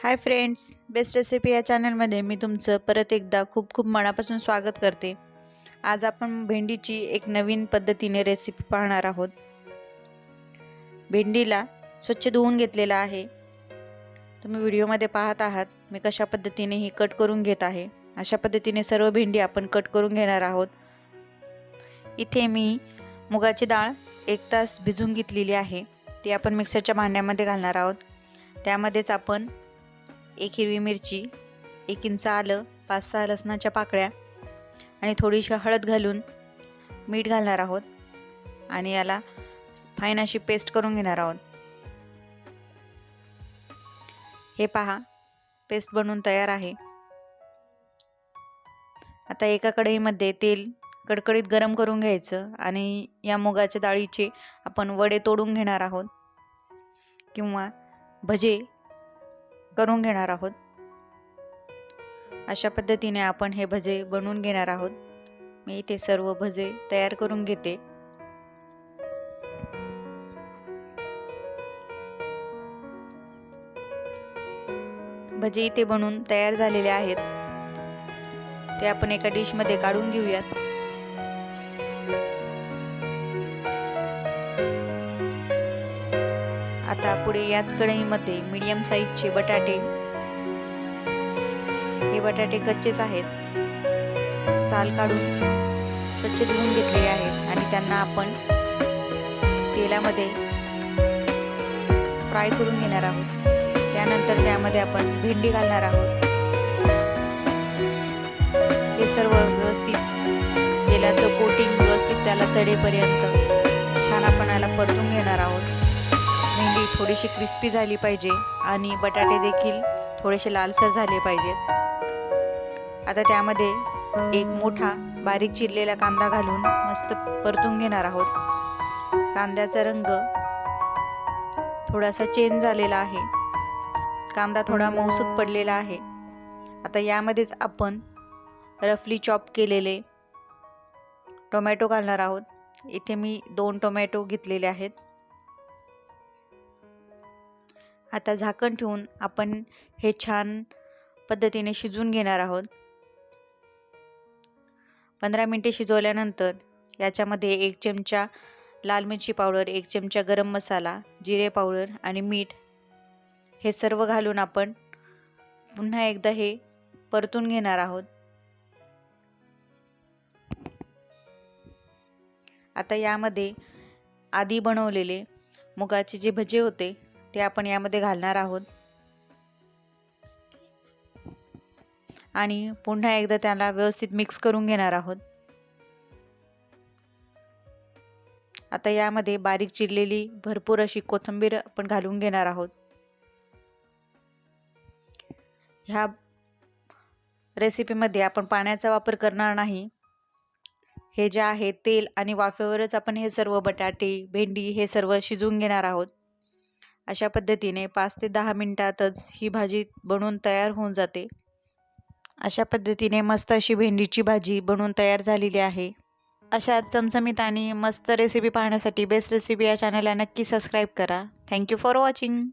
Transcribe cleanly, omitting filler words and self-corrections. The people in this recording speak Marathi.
हाय फ्रेंड्स, बेस्ट रेसिपी या चॅनलमध्ये मी तुमचं परत एकदा खूप खूप मनापासून स्वागत करते। आज आपण भेंडीची एक नवीन पद्धतीने रेसिपी पाहणार आहोत। भेंडीला स्वच्छ धुवून घेतलेला आहे। तुम्ही व्हिडिओमध्ये पाहत आहात मी कशा पद्धतीने ही कट करून घेत आहे। अशा पद्धतीने सर्व भेंडी आपण कट करून घेणार आहोत। इथे मी मुगाची डाळ 1 तास भिजवून घेतलेली आहे। ती आपण मिक्सरच्या भांड्यामध्ये घालणार आहोत। त्यामध्येच आपण 1 हिरवी मिरची, 1 इंच आलं, 5-6 लसणाच्या पाकळ्या आणि थोडीशी हळद घालून मीठ घालणार आहोत आणि याला फाईन अशी पेस्ट करून घेणार आहोत। हे पहा, पेस्ट बनवून तयार आहे। आता एका कढईमध्ये तेल कडकडीत गरम करून घ्यायचं आणि या मुगाच्या डाळीचे आपण वडे तोडून घेणार आहोत किंवा भजे करून घेणार आहोत। अशा पद्धतीने आपण हे भजे बनवून घेणार आहोत। मी इथे सर्व भजे तयार करून घेते। भजे इथे बनवून तयार झालेले आहेत। ते आपण एका डिश मध्ये काढून घेऊयात। आता पुढे याच कढईमध्ये मीडियम साईजचे बटाटे, हे बटाटे कच्चेच आहेत, साल काढून स्वच्छ धुवून घेतले आहेत आणि त्यांना आपण तेलामध्ये फ्राय करून घेणार आहोत। त्यानंतर त्यामध्ये आपण भेंडी घालणार आहोत। हे सर्व व्यवस्थित तेलाचं कोटिंग व्यवस्थित त्याला चढेपर्यंत छान आपण याला परतून घेणार आहोत। भेंडी थोडीशी क्रिस्पी झाली पाहिजे आणि बटाटे देखील थोडेसे लालसर झाले पाहिजेत। आता त्यामध्ये 1 मोठा बारीक चिरलेला कांदा घालून मस्त परतून घेणार आहोत। कांद्याचा रंग थोडासा चेंज झालेला आहे, कांदा थोडा मऊसूत पडलेला आहे। आता यामध्येच आपण रफली चॉप केलेले टोमॅटो घालणार आहोत। इथे मी 2 टोमॅटो घेतलेले आहेत। आता झाकण ठेवून आपण हे छान पद्धतीने शिजवून घेणार आहोत। 15 मिनिटे शिजवल्यानंतर याच्यामध्ये 1 चमचा लाल मिरची पावडर, 1 चमचा गरम मसाला, जिरे पावडर आणि मीठ हे सर्व घालून आपण पुन्हा एकदा हे परतून घेणार आहोत। आता यामध्ये आधी बनवलेले मुगाचे जे भजे होते ते आपण यामध्ये घालणार आहोत आणि पुन्हा एकदा त्याला व्यवस्थित मिक्स करून घेणार आहोत। आता यामध्ये बारीक चिरलेली भरपूर अशी कोथिंबीर आपण घालून घेणार आहोत। ह्या रेसिपीमध्ये आपण पाण्याचा वापर करणार नाही। हे जे आहे तेल आणि वाफेवरच आपण हे सर्व बटाटे, भेंडी हे सर्व शिजवून घेणार आहोत। अशा पद्धतीने 5 ते 10 मिनिटातच ही भाजी बनवून तयार होऊन जाते। अशा पद्धतीने मस्त अशी भेंडीची भाजी बनवून तयार झालेली आहे। अशा चमचमीत आणि मस्त रेसिपी पाहण्यासाठी बेस्ट रेसिपी या चॅनलला नक्की सबस्क्राईब करा। Thank you for watching.